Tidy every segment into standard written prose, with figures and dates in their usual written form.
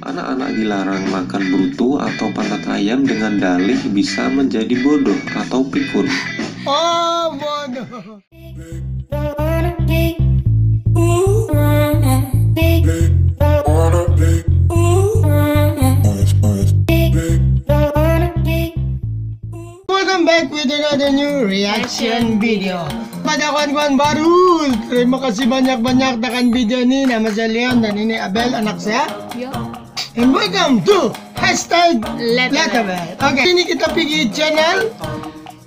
Anak-anak dilarang makan bruto atau pantat ayam dengan dalih bisa menjadi bodoh atau pikun. Oh, bodoh. Welcome back with another new reaction video. Pada kawan-kawan baru, terima kasih banyak-banyak tekan video ini. Nama saya Leon dan ini Abel, anak saya. Yo. And welcome to hashtag Letterbell. Oke, ini kita pergi channel.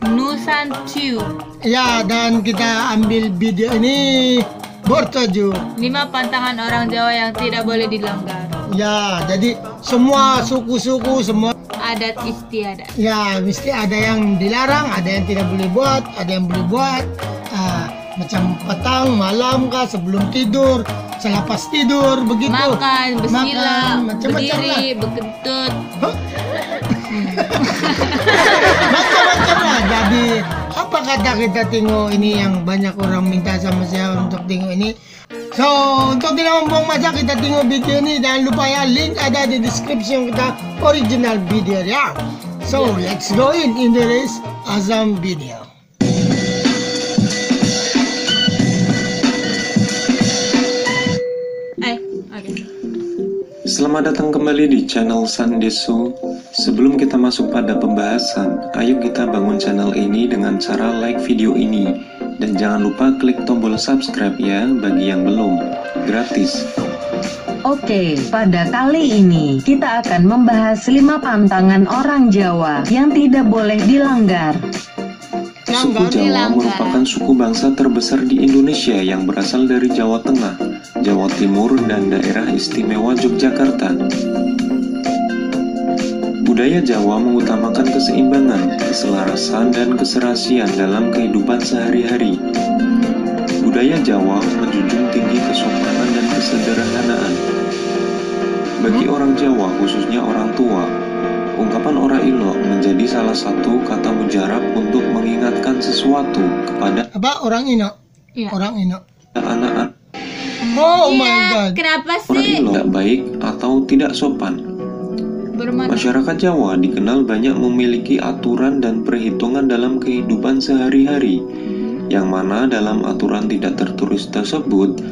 Nusan Tube. Ya, dan kita ambil video ini bertajuk 5 pantangan orang Jawa yang tidak boleh dilanggar. ya, jadi semua suku-suku, semua Adat istiadat. ya mesti ada yang dilarang, ada yang tidak boleh buat, ada yang boleh buat. Macam petang, malam kah, sebelum tidur, selepas tidur, begitu. Makan, bersila, macam-macam lah. berdiri, berkentut. Macam-macam lah. Jadi apa kata kita tengok ini yang banyak orang minta sama saya untuk tengok ini. So untuk tidak membuang masa, kita tengok video ini. Jangan lupa ya, link ada di description kita original video ya. So let's go in this awesome video. Oke. Selamat datang kembali di channel Sandesu. Sebelum kita masuk pada pembahasan, ayo kita bangun channel ini dengan cara like video ini. Dan jangan lupa klik tombol subscribe ya bagi yang belum. Gratis. Oke, pada kali ini kita akan membahas 5 pantangan orang Jawa yang tidak boleh dilanggar. Suku Jawa Dilanggar. merupakan suku bangsa terbesar di Indonesia yang berasal dari Jawa Tengah, Jawa Timur, dan daerah istimewa Yogyakarta. Budaya Jawa mengutamakan keseimbangan, keselarasan, dan keserasian dalam kehidupan sehari-hari. Budaya Jawa menjunjung tinggi kesopanan dan kesederhanaan. Bagi orang Jawa, khususnya orang tua, ungkapan ora ilok menjadi salah satu kata mujarab untuk mengingatkan sesuatu kepada Apa orang Ino? Iya. Orang Ino. anak-anak. Oh my Iya, god. kenapa Ora sih? ilok tidak baik atau tidak sopan. Bermata. Masyarakat Jawa dikenal banyak memiliki aturan dan perhitungan dalam kehidupan sehari-hari, yang mana dalam aturan tidak tertulis tersebut,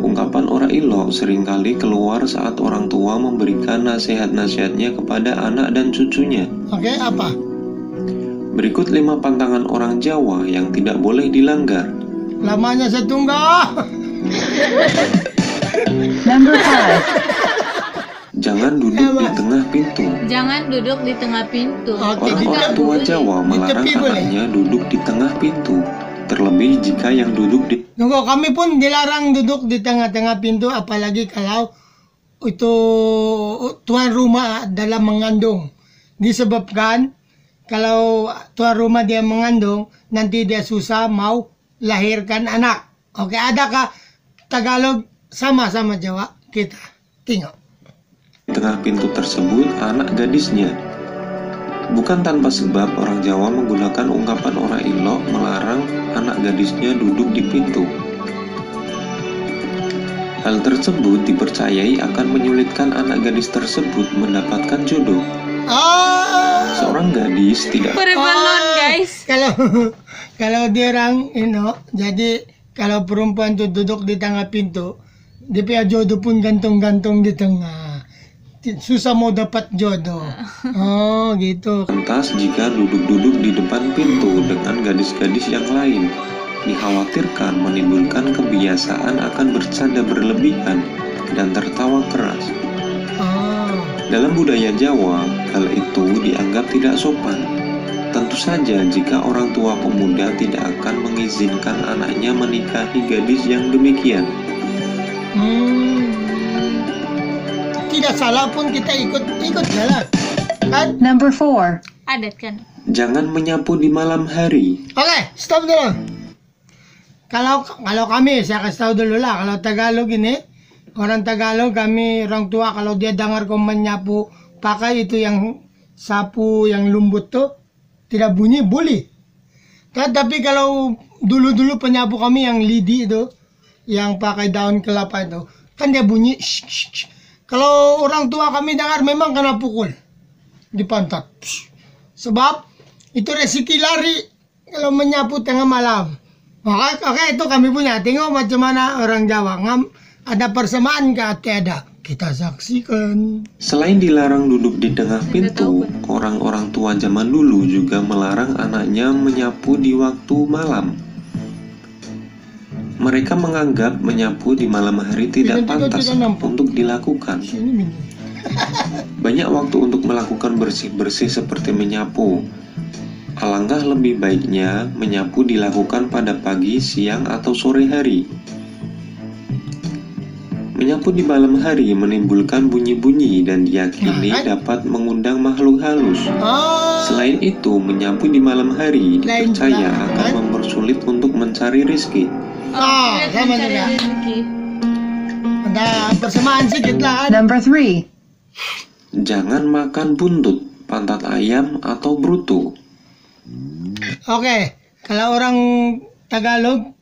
ungkapan ora ilok seringkali keluar saat orang tua memberikan nasihat-nasihatnya kepada anak dan cucunya. Oke, apa? Berikut 5 pantangan orang Jawa yang tidak boleh dilanggar. Lamanya saya tunggu. Number 5. Jangan duduk di tengah pintu. Jangan duduk di tengah pintu. Oke, Orang-orang tua Jawa melarang tepi boleh? anaknya duduk di tengah pintu, terlebih jika yang duduk di Tunggu, kami pun dilarang duduk di tengah-tengah pintu, apalagi kalau itu tuan rumah dalam mengandung. Disebabkan kalau tuan rumah dia mengandung, nanti dia susah mau lahirkan anak. Oke, adakah Tagalog sama-sama Jawa? Kita tengok. tengah pintu tersebut anak gadisnya. Bukan tanpa sebab orang Jawa menggunakan ungkapan ora ilok melarang anak gadisnya duduk di pintu. Hal tersebut dipercayai akan menyulitkan anak gadis tersebut mendapatkan jodoh. Seorang gadis tidak Balon guys. Kalau kalau dia orang jadi kalau perempuan itu duduk di tengah pintu, dia punya jodoh pun gantung-gantung di tengah. Susah mau dapat jodoh. Oh, gitu. pantas jika duduk-duduk di depan pintu dengan gadis-gadis yang lain. Dikhawatirkan menimbulkan kebiasaan akan bercanda berlebihan dan tertawa keras. Oh. Dalam budaya Jawa, hal itu dianggap tidak sopan. Tentu saja jika orang tua pemuda tidak akan mengizinkan anaknya menikahi gadis yang demikian. Tidak salah pun kita ikut jalan. Kan? Number 4. Adat kan. Jangan menyapu di malam hari. Oke, stop dulu. Kalau kami, saya kasih tahu dulu lah. Kalau Tagalog ini, orang Tagalog kami orang tua kalau dia dengar kau menyapu pakai itu yang sapu yang lembut tuh tidak bunyi boleh. Tapi kalau dulu penyapu kami yang lidi itu, yang pakai daun kelapa itu, kan dia bunyi. Kalau orang tua kami dengar memang kena pukul di pantat. Sebab itu resiki lari kalau menyapu tengah malam. Oke, itu kami punya. Tengok macam mana orang Jawa. Ada persamaan ke ada. Kita saksikan. Selain dilarang duduk di tengah pintu, orang-orang tua zaman dulu juga melarang anaknya menyapu di waktu malam. Mereka menganggap menyapu di malam hari tidak pantas untuk dilakukan. Banyak waktu untuk melakukan bersih-bersih seperti menyapu. Alangkah lebih baiknya menyapu dilakukan pada pagi, siang, atau sore hari. Menyapu di malam hari menimbulkan bunyi-bunyi dan diyakini dapat mengundang makhluk halus. Selain itu, menyapu di malam hari dipercaya akan mempersulit untuk mencari rezeki. Sama juga. Ada persamaan sedikit lah. Number 3. Jangan makan buntut, pantat ayam, atau bruto. Oke, kalau orang Tagalog,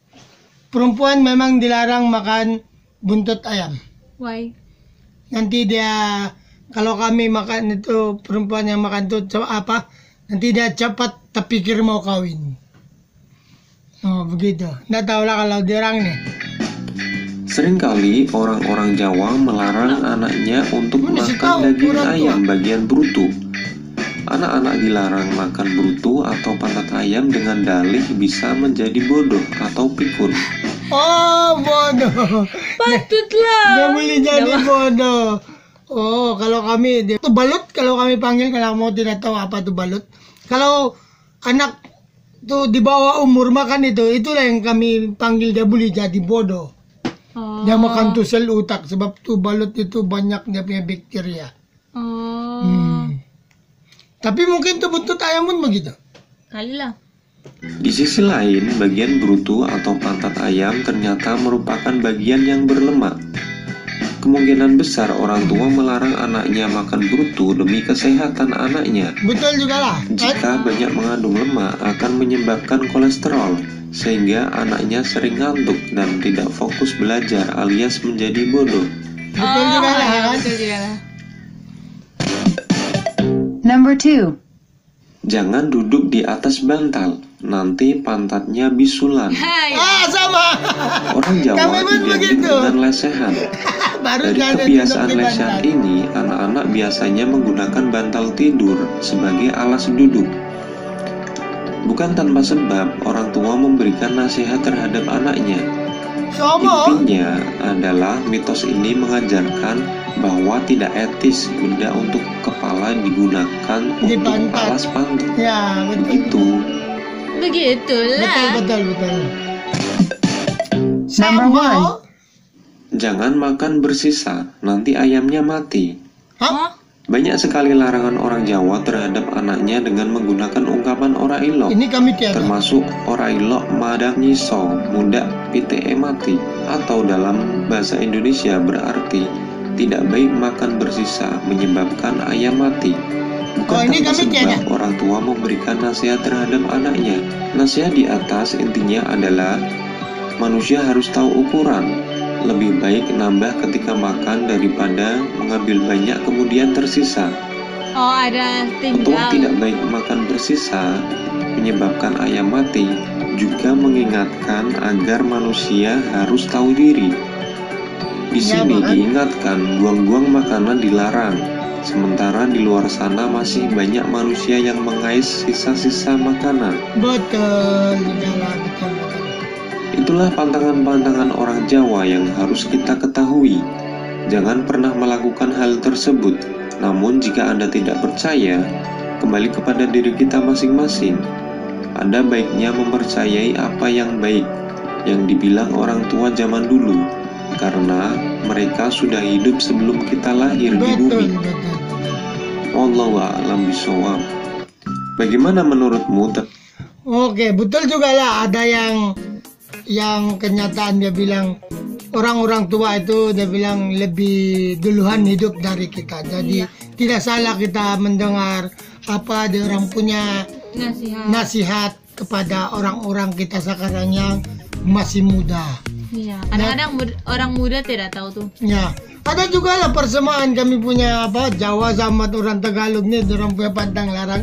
perempuan memang dilarang makan buntut ayam. Why? Nanti dia, kalau kami makan itu, perempuan yang makan itu apa? Nanti dia cepat terpikir mau kawin. Oh begitu. Nggak tahu lah kalau diorang nih. Seringkali orang-orang Jawa melarang anaknya untuk makan daging ayam bagian bruto. Anak-anak dilarang makan bruto atau pantat ayam dengan dalih bisa menjadi bodoh atau pikun. Oh bodoh. Patutlah. Dia boleh jadi bodoh. Oh kalau kami itu balut, kalau kami panggil, kalau mau tidak tahu apa itu balut. Kalau anak itu di bawah umur makan itulah yang kami panggil dia boleh jadi bodoh. Dia makan tuh sel otak sebab tuh balut itu banyak dia punya bakteria. Tapi mungkin tuh buntut ayam pun begitu. Kali lah. Di sisi lain, bagian bruto atau pantat ayam ternyata merupakan bagian yang berlemak. Kemungkinan besar orang tua melarang anaknya makan bruto demi kesehatan anaknya. Betul juga lah. Jika banyak mengandung lemak akan menyebabkan kolesterol, sehingga anaknya sering ngantuk dan tidak fokus belajar alias menjadi bodoh. Betul juga lah. Betul juga lah. Number 2. Jangan duduk di atas bantal, nanti pantatnya bisulan. Sama. Orang Jawa identik dengan lesehan. Dari kebiasaan lesehan ini, anak-anak biasanya menggunakan bantal tidur sebagai alas duduk. Bukan tanpa sebab, orang tua memberikan nasihat terhadap anaknya. Intinya adalah mitos ini mengajarkan bahwa tidak etis benda untuk kepala digunakan untuk alas pantat. Ya, begitu. Begitulah. Betul. Number 1. Jangan makan bersisa, nanti ayamnya mati. Banyak sekali larangan orang Jawa terhadap anaknya dengan menggunakan ungkapan ora ilok. Ini kami tiada. Termasuk ora ilok madang nyiso, muda pite mati. Atau dalam bahasa Indonesia berarti tidak baik makan bersisa menyebabkan ayam mati. Bukan tanpa sebab orang tua memberikan nasihat terhadap anaknya. Nasihat di atas intinya adalah manusia harus tahu ukuran. Lebih baik nambah ketika makan daripada mengambil banyak kemudian tersisa. Ada Untuk tidak baik makan bersisa menyebabkan ayam mati, juga mengingatkan agar manusia harus tahu diri. Di sini diingatkan buang-buang makanan dilarang, sementara di luar sana masih banyak manusia yang mengais sisa-sisa makanan. Betul. Itulah pantangan-pantangan orang Jawa yang harus kita ketahui. Jangan pernah melakukan hal tersebut. Namun jika Anda tidak percaya, kembali kepada diri kita masing-masing. Anda baiknya mempercayai apa yang baik yang dibilang orang tua zaman dulu, karena mereka sudah hidup sebelum kita lahir di bumi. Wallahu a'lam bishawab. Bagaimana menurutmu? Oke, betul juga lah. Ada yang kenyataan dia bilang orang-orang tua itu dia bilang lebih duluan hidup dari kita. Jadi tidak salah kita mendengar apa dia orang punya nasihat kepada orang-orang kita sekarang yang masih muda. Iya, kadang-kadang orang muda tidak tahu tuh. Ya, Ada juga lah persamaan kami punya Jawa sama orang Tagalog nih, orang punya pantang larang.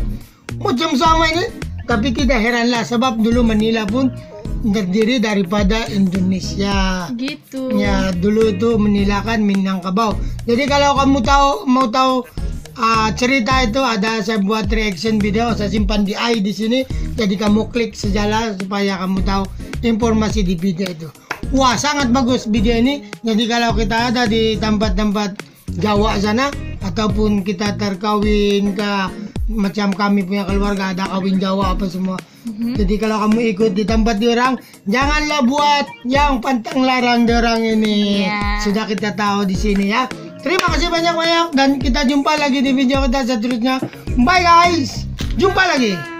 Macam sama ini, tapi tidak heranlah sebab dulu Manila pun terdiri daripada Indonesia. Gitu. Ya, dulu itu Manila kan Minangkabau. Jadi kalau kamu mau tahu cerita itu, ada saya buat reaction video, saya simpan di di sini. Jadi kamu klik sajalah supaya kamu tahu informasi di video itu. Wah, sangat bagus video ini. Jadi kalau kita ada di tempat-tempat Jawa sana, ataupun kita terkawin ke macam kami punya keluarga ada kawin Jawa apa semua. Jadi kalau kamu ikut di tempat diorang, janganlah buat yang pantang larang diorang ini. Yeah. Sudah kita tahu di sini ya. Terima kasih banyak-banyak dan kita jumpa lagi di video kita seterusnya. Bye guys. Jumpa lagi.